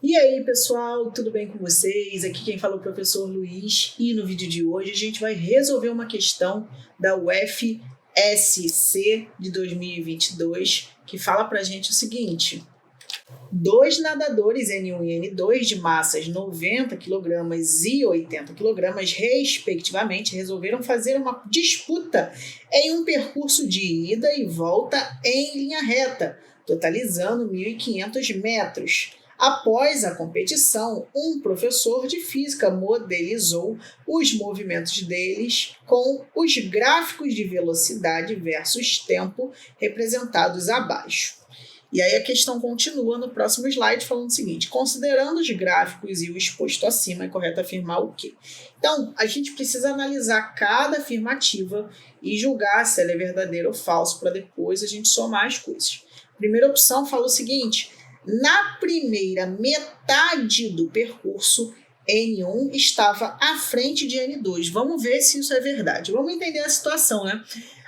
E aí, pessoal, tudo bem com vocês? Aqui quem fala é o professor Luiz e no vídeo de hoje a gente vai resolver uma questão da UFSC de 2022 que fala pra gente o seguinte: dois nadadores N1 e N2 de massas 90 kg e 80 kg, respectivamente, resolveram fazer uma disputa em um percurso de ida e volta em linha reta, totalizando 1.500 metros. Após a competição, um professor de física modelizou os movimentos deles com os gráficos de velocidade versus tempo representados abaixo. E aí a questão continua no próximo slide falando o seguinte: considerando os gráficos e o exposto acima, é correto afirmar o quê? Então, a gente precisa analisar cada afirmativa e julgar se ela é verdadeira ou falsa para depois a gente somar as coisas. A primeira opção fala o seguinte: na primeira metade do percurso, N1 estava à frente de N2. Vamos ver se isso é verdade. Vamos entender a situação, né?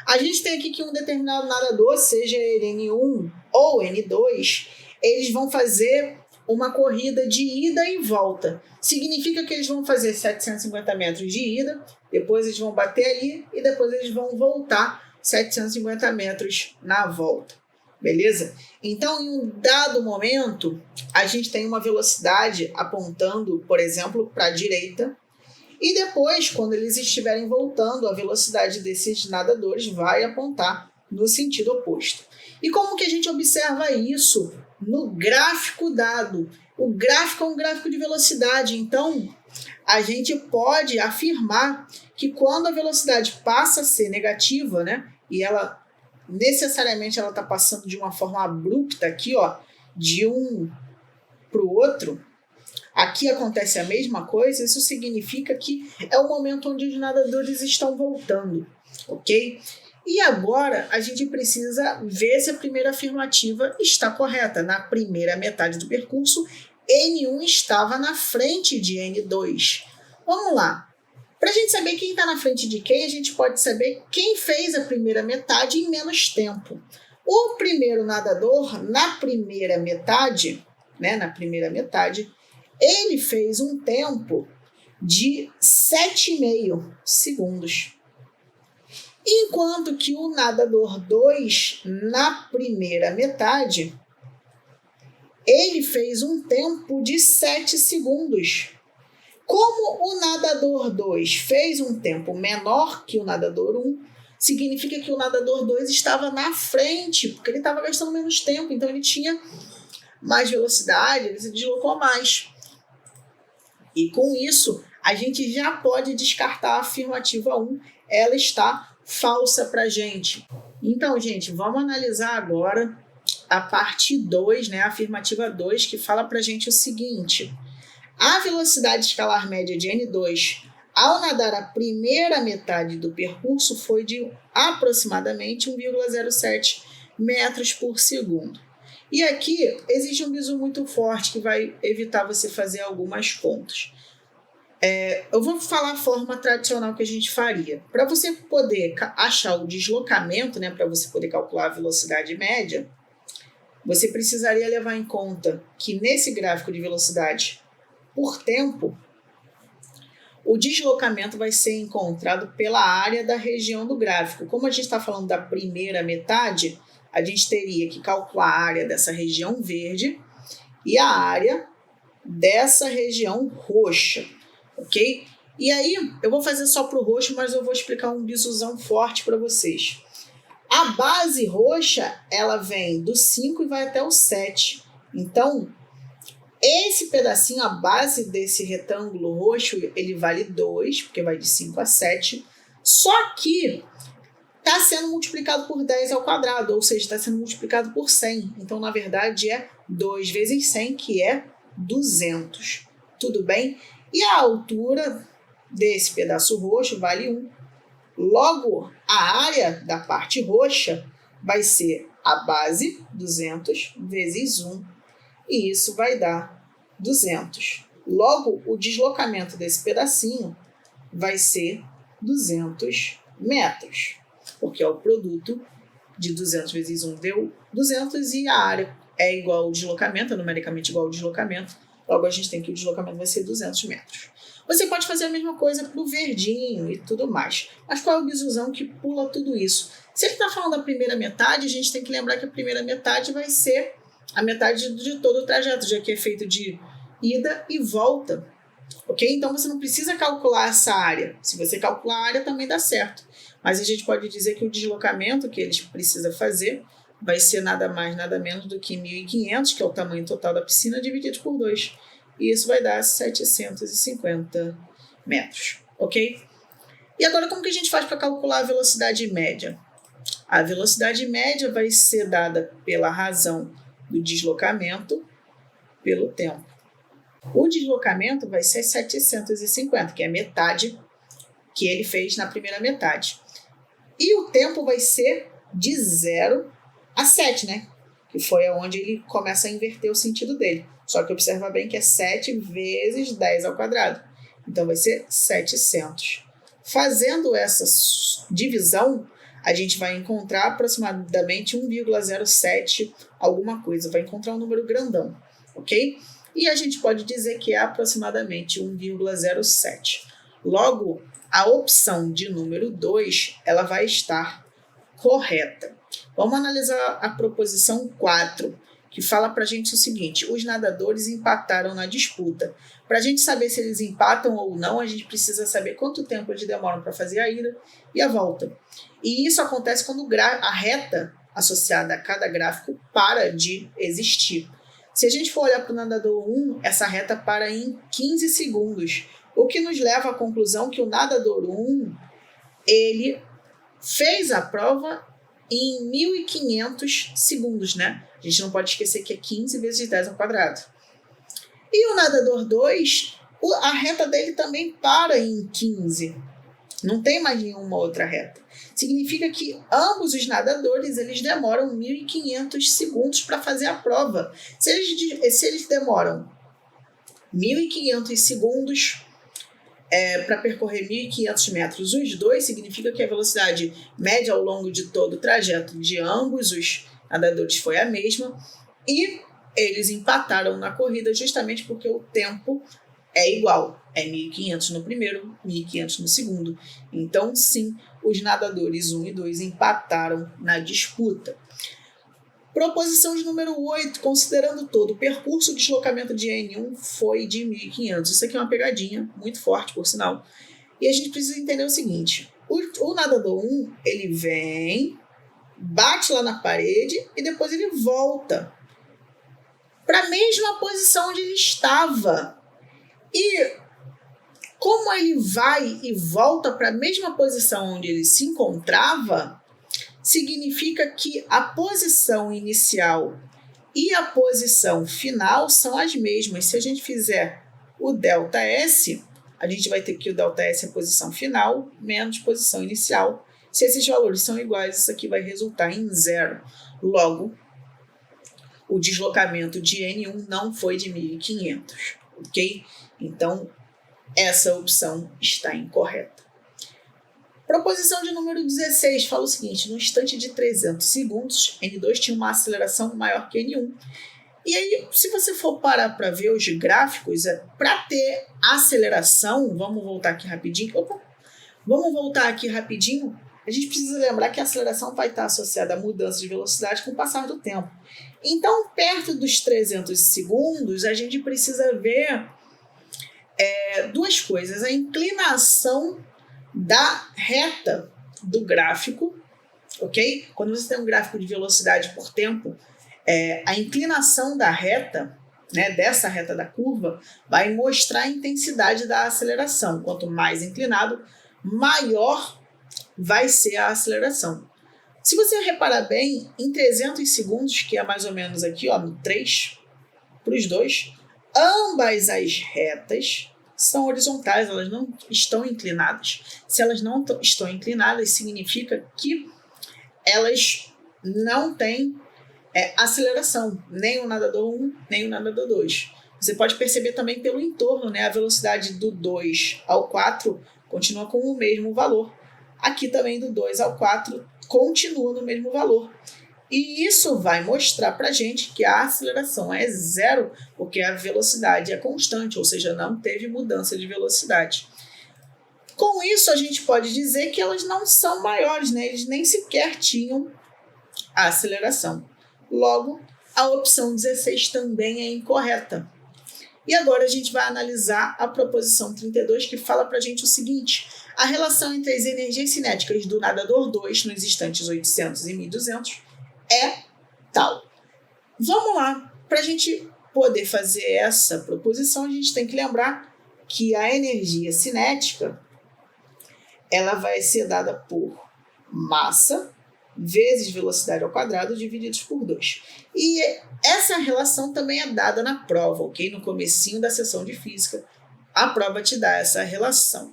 A gente tem aqui que um determinado nadador, seja ele N1 ou N2, eles vão fazer uma corrida de ida e volta. Significa que eles vão fazer 750 metros de ida, depois eles vão bater ali e depois eles vão voltar 750 metros na volta. Beleza? Então, em um dado momento, a gente tem uma velocidade apontando, por exemplo, para a direita. E depois, quando eles estiverem voltando, a velocidade desses nadadores vai apontar no sentido oposto. E como que a gente observa isso no gráfico dado? O gráfico é um gráfico de velocidade, então a gente pode afirmar que quando a velocidade passa a ser negativa, né, e ela necessariamente ela está passando de uma forma abrupta aqui, ó, de um para o outro, aqui acontece a mesma coisa. Isso significa que é o momento onde os nadadores estão voltando, ok? E agora a gente precisa ver se a primeira afirmativa está correta. Na primeira metade do percurso, N1 estava na frente de N2. Vamos lá. Para a gente saber quem está na frente de quem, a gente pode saber quem fez a primeira metade em menos tempo. O primeiro nadador, na primeira metade, ele fez um tempo de 7,5 segundos. Enquanto que o nadador 2, na primeira metade, ele fez um tempo de 7 segundos. Como o nadador 2 fez um tempo menor que o nadador 1, significa que o nadador 2 estava na frente, porque ele estava gastando menos tempo, então ele tinha mais velocidade, ele se deslocou mais. E com isso, a gente já pode descartar a afirmativa 1, ela está falsa para a gente. Então, gente, vamos analisar agora a parte 2, né, a afirmativa 2, que fala para a gente o seguinte: a velocidade escalar média de N2 ao nadar a primeira metade do percurso foi de aproximadamente 1,07 metros por segundo. E aqui existe um bizu muito forte que vai evitar você fazer algumas contas. Eu vou falar a forma tradicional que a gente faria. Para você poder achar o deslocamento, né, para você poder calcular a velocidade média, você precisaria levar em conta que nesse gráfico de velocidade por tempo, o deslocamento vai ser encontrado pela área da região do gráfico. Como a gente está falando da primeira metade, a gente teria que calcular a área dessa região verde e a área dessa região roxa, ok? E aí, eu vou fazer só para o roxo, mas eu vou explicar um bizuzão forte para vocês. A base roxa, ela vem do 5 e vai até o 7. Então, esse pedacinho, a base desse retângulo roxo, ele vale 2, porque vai de 5 a 7. Só que está sendo multiplicado por 10 ao quadrado, ou seja, está sendo multiplicado por 100. Então, na verdade, é 2 vezes 100, que é 200. Tudo bem? E a altura desse pedaço roxo vale 1. Logo, a área da parte roxa vai ser a base, 200, vezes 1. E isso vai dar 200. Logo, o deslocamento desse pedacinho vai ser 200 metros, porque é o produto de 200 vezes 1 deu 200 e a área é igual ao deslocamento, é numericamente igual ao deslocamento, logo a gente tem que o deslocamento vai ser 200 metros. Você pode fazer a mesma coisa para o verdinho e tudo mais. Mas qual é o bisusão que pula tudo isso? Se ele está falando da primeira metade, a gente tem que lembrar que a primeira metade vai ser a metade de todo o trajeto, já que é feito de ida e volta. Ok? Então você não precisa calcular essa área. Se você calcular a área, também dá certo. Mas a gente pode dizer que o deslocamento que eles precisam fazer vai ser nada mais, nada menos do que 1.500, que é o tamanho total da piscina, dividido por 2. E isso vai dar 750 metros, ok? E agora, como que a gente faz para calcular a velocidade média? A velocidade média vai ser dada pela razão do deslocamento pelo tempo. O deslocamento vai ser 750, que é a metade que ele fez na primeira metade. E o tempo vai ser de 0 a 7, né? Que foi onde ele começa a inverter o sentido dele. Só que observa bem que é 7 vezes 10 ao quadrado. Então vai ser 700. Fazendo essa divisão, a gente vai encontrar aproximadamente 1,07 alguma coisa. Vai encontrar um número grandão, ok? E a gente pode dizer que é aproximadamente 1,07. Logo, a opção de número 2, ela vai estar correta. Vamos analisar a proposição 4, que fala para a gente o seguinte: os nadadores empataram na disputa. Para a gente saber se eles empatam ou não, a gente precisa saber quanto tempo eles demoram para fazer a ida e a volta. E isso acontece quando a reta associada a cada gráfico para de existir. Se a gente for olhar para o nadador 1, essa reta para em 15 segundos, o que nos leva à conclusão que o nadador 1, ele fez a prova em 1.500 segundos, né? A gente não pode esquecer que é 15 vezes 10 ao quadrado. E o nadador 2, a reta dele também para em 15. Não tem mais nenhuma outra reta. Significa que ambos os nadadores eles demoram 1.500 segundos para fazer a prova. Se eles demoram 1.500 segundos para percorrer 1.500 metros, os dois, significa que a velocidade média ao longo de todo o trajeto de ambos os nadadores foi a mesma e eles empataram na corrida justamente porque o tempo é igual. É 1.500 no primeiro, 1.500 no segundo. Então, sim, os nadadores 1 e 2 empataram na disputa. Proposição de número 8, considerando todo o percurso, o deslocamento de N1 foi de 1.500. Isso aqui é uma pegadinha muito forte, por sinal. E a gente precisa entender o seguinte: o nadador 1, ele vem, bate lá na parede e depois ele volta para a mesma posição onde ele estava. E como ele vai e volta para a mesma posição onde ele se encontrava, significa que a posição inicial e a posição final são as mesmas. Se a gente fizer o ΔS, a gente vai ter que o ΔS é a posição final menos posição inicial. Se esses valores são iguais, isso aqui vai resultar em 0. Logo, o deslocamento de N1 não foi de 1.500, ok? Então, essa opção está incorreta. Proposição de número 16 fala o seguinte: no instante de 300 segundos, N2 tinha uma aceleração maior que N1. E aí, se você for parar para ver os gráficos, para ter aceleração, vamos voltar aqui rapidinho. A gente precisa lembrar que a aceleração vai estar associada à mudança de velocidade com o passar do tempo. Então, perto dos 300 segundos, a gente precisa ver duas coisas: a inclinação da reta do gráfico, ok? Quando você tem um gráfico de velocidade por tempo, a inclinação da reta, né, dessa reta da curva, vai mostrar a intensidade da aceleração. Quanto mais inclinado, maior vai ser a aceleração. Se você reparar bem, em 300 segundos, que é mais ou menos aqui, ó, no 3 para os dois, ambas as retas são horizontais, elas não estão inclinadas. Se elas não estão inclinadas, significa que elas não têm aceleração, nem o nadador 1, nem o nadador 2. Você pode perceber também pelo entorno, né? A velocidade do 2 ao 4 continua com o mesmo valor. Aqui também do 2 ao 4 continua no mesmo valor. E isso vai mostrar para a gente que a aceleração é zero, porque a velocidade é constante, ou seja, não teve mudança de velocidade. Com isso, a gente pode dizer que elas não são maiores, né? Eles nem sequer tinham a aceleração. Logo, a opção 16 também é incorreta. E agora a gente vai analisar a proposição 32, que fala para a gente o seguinte: a relação entre as energias cinéticas do nadador 2 nos instantes 800 e 1200 é tal. Vamos lá, para a gente poder fazer essa proposição, a gente tem que lembrar que a energia cinética ela vai ser dada por massa vezes velocidade ao quadrado divididos por 2. E essa relação também é dada na prova, ok? No comecinho da sessão de física, a prova te dá essa relação.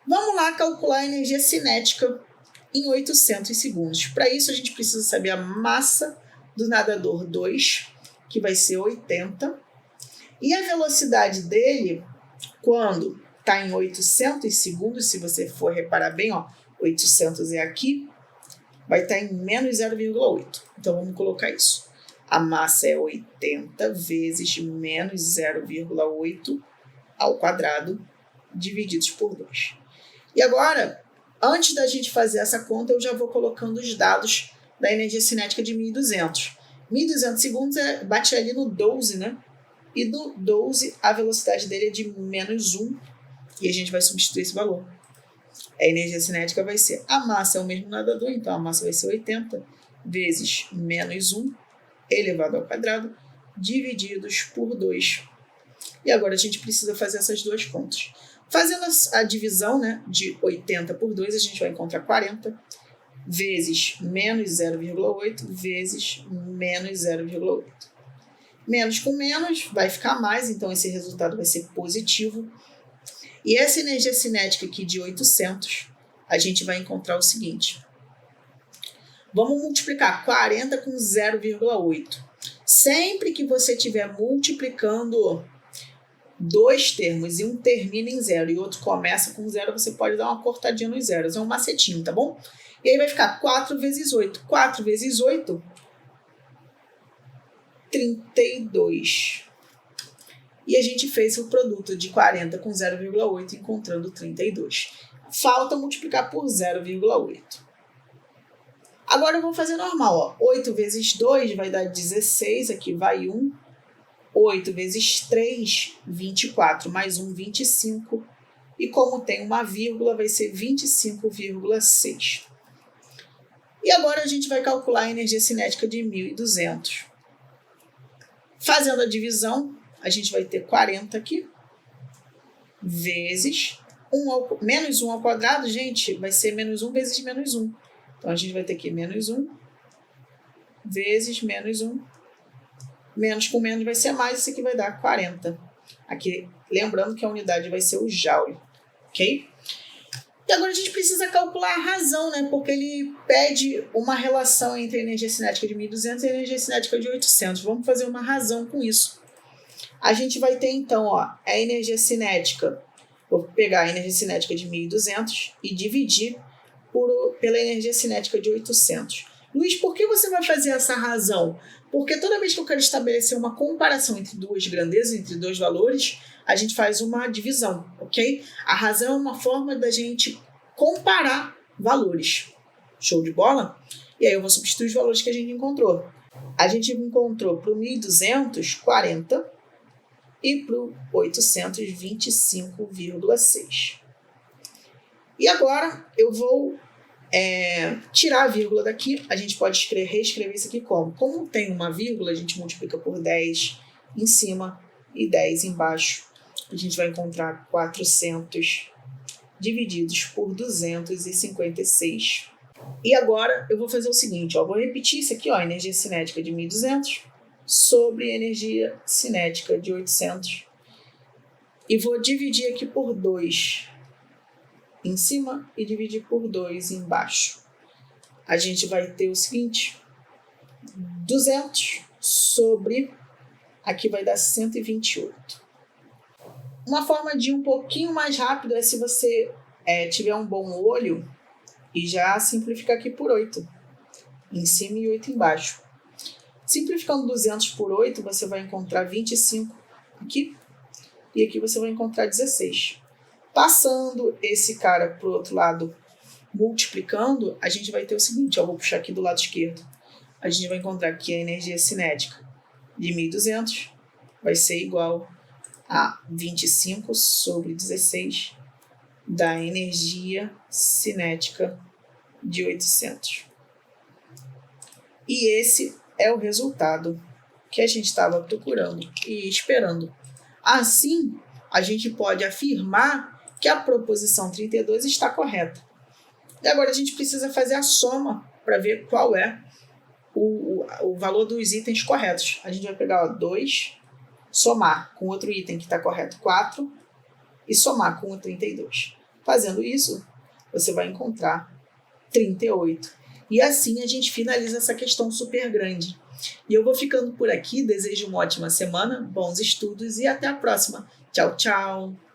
Vamos lá calcular a energia cinética em 800 segundos. Para isso, a gente precisa saber a massa do nadador 2, que vai ser 80, e a velocidade dele, quando está em 800 segundos, se você for reparar bem, ó, 800 é aqui, vai estar em menos 0,8. Então, vamos colocar isso. A massa é 80 vezes menos 0,8 ao quadrado, divididos por 2. E agora, antes da gente fazer essa conta, eu já vou colocando os dados da energia cinética de 1.200. 1.200 segundos bate ali no 12, né? E do 12, a velocidade dele é de menos 1, e a gente vai substituir esse valor. A energia cinética vai ser, a massa é o mesmo nadador, então a massa vai ser 80 vezes menos 1 elevado ao quadrado, divididos por 2. E agora a gente precisa fazer essas duas contas. Fazendo a divisão, né, de 80 por 2, a gente vai encontrar 40 vezes menos 0,8 vezes menos 0,8. Menos com menos vai ficar mais, então esse resultado vai ser positivo. E essa energia cinética aqui de 800, a gente vai encontrar o seguinte. Vamos multiplicar 40 com 0,8. Sempre que você estiver multiplicando dois termos e um termina em 0 e outro começa com 0, você pode dar uma cortadinha nos zeros. É um macetinho, tá bom? E aí vai ficar 4 vezes 8. 4 vezes 8, 32. E a gente fez o produto de 40 com 0,8, encontrando 32. Falta multiplicar por 0,8. Agora eu vou fazer normal. Ó. 8 vezes 2 vai dar 16, aqui vai 1. 8 vezes 3, 24, mais 1, 25. E como tem uma vírgula, vai ser 25,6. E agora a gente vai calcular a energia cinética de 1.200. Fazendo a divisão, a gente vai ter 40 aqui, vezes menos 1 ao quadrado, gente, vai ser menos 1 vezes menos 1. Então, a gente vai ter aqui menos 1 vezes menos 1. Menos com menos vai ser mais, isso aqui vai dar 40. Aqui, lembrando que a unidade vai ser o joule, ok? E agora a gente precisa calcular a razão, né? Porque ele pede uma relação entre a energia cinética de 1.200 e a energia cinética de 800. Vamos fazer uma razão com isso. A gente vai ter, então, ó, a energia cinética. Vou pegar a energia cinética de 1.200 e dividir pela energia cinética de 800. Luiz, por que você vai fazer essa razão? Porque toda vez que eu quero estabelecer uma comparação entre duas grandezas, entre dois valores, a gente faz uma divisão, ok? A razão é uma forma da gente comparar valores. Show de bola? E aí eu vou substituir os valores que a gente encontrou. A gente encontrou para o 1.200, 40 e para o 800, 25,6. E agora eu vou tirar a vírgula daqui. A gente pode reescrever isso aqui como? Como tem uma vírgula, a gente multiplica por 10 em cima e 10 embaixo. A gente vai encontrar 400 divididos por 256. E agora eu vou fazer o seguinte, ó, vou repetir isso aqui, ó, energia cinética de 1.200 sobre energia cinética de 800. E vou dividir aqui por 2 em cima e dividir por 2 embaixo. A gente vai ter o seguinte, 200 sobre, aqui vai dar 128. Uma forma de ir um pouquinho mais rápido é se você tiver um bom olho e já simplificar aqui por 8. em cima e 8 embaixo. Simplificando 200 por 8, você vai encontrar 25 aqui, e aqui você vai encontrar 16. Passando esse cara para o outro lado, multiplicando, a gente vai ter o seguinte, eu vou puxar aqui do lado esquerdo. A gente vai encontrar aqui a energia cinética de 1.200 vai ser igual a 25 sobre 16 da energia cinética de 800. E esse é o resultado que a gente estava procurando e esperando. Assim, a gente pode afirmar que a proposição 32 está correta. E agora a gente precisa fazer a soma para ver qual é o valor dos itens corretos. A gente vai pegar 2, somar com outro item que está correto, 4, e somar com o 32. Fazendo isso, você vai encontrar 38. E assim a gente finaliza essa questão super grande. E eu vou ficando por aqui, desejo uma ótima semana, bons estudos e até a próxima. Tchau, tchau!